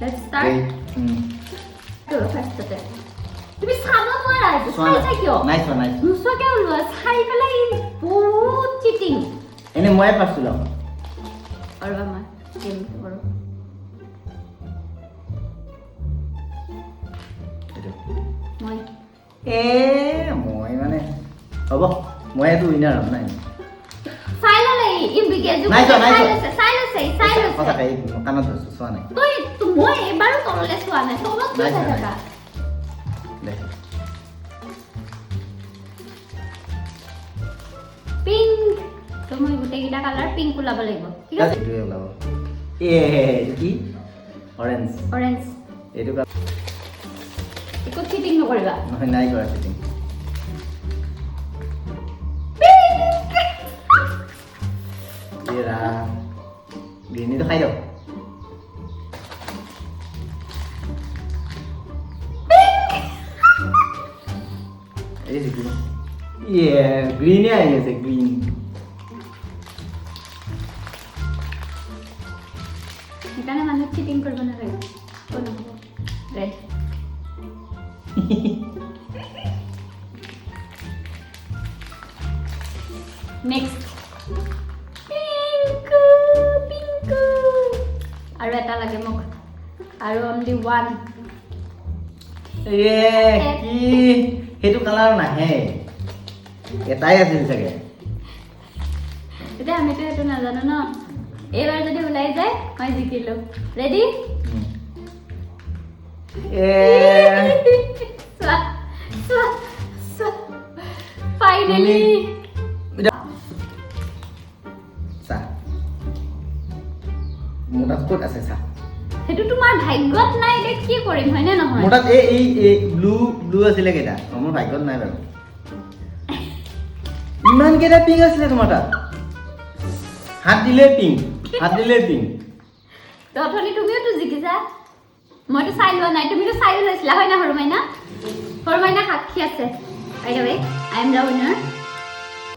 Let's start. First step. তুমি sub নোৱাৰা চাই চাই কিয় নাইছ নুচকে ওলোৱা চাই পেলাই বহুত চিটিং এনে মই ফাৰ্ষ্ট লম আৰু আমাৰ গেম কৰো মই মই মানে হ'ব মই এটো উইনাৰ হম নাই চাই ললে ই বিগেজু নাইছ চাই কথা কাই কানত ধৰছো চোৱা নাই তই মই এবাৰো তললে চোৱা নাই তলত চাই থাকা দে পিংক তো মই গুটে গিটা কালাৰ পিংক ওলাব লাগিব ঠিক আছে এইটো ওলাব কি অৰেঞ্জ এইটো একো চিটিং নকৰিবা নহয় নাই কৰা চিটিং এৰা গ্ৰীণটো খাই দিয়ক এই যে গ্ৰীণ গ্ৰীণে আহি আছে গ্ৰীণ সেইকাৰণে মানুহ চিটিং কৰিব নালাগে ৰেড নেক্সট পিংক আৰু এটা লাগে মোক আৰু অনলি ওৱান কি সেইটো কালাৰ নাহে এটাই আছিল চাগে এতিয়া আমিতো সেইটো নাজানো ন এইবাৰ যদি ওলাই যায় মই জিকিলো ৰেডি ফাইনেলি মোৰ তাত ক'ত আছে চা সেইটো তোমাৰ ভাগ্যত নাই দে কি কৰিম হয়নে নহয় মোৰ তাত এই ব্লু আছিলে কেইটা মোৰ ভাগ্যত নাই বাৰু ইমান কেইটা পিংক আছিলে তোমাৰ তাত হাত দিলে পিংক তথনি তুমিওতো জিকিছা মইতো চাই লোৱা নাই তুমিতো চাই লৈছিলা হয় না সৰু মাইনা সাক্ষী আছে by the way I am the winner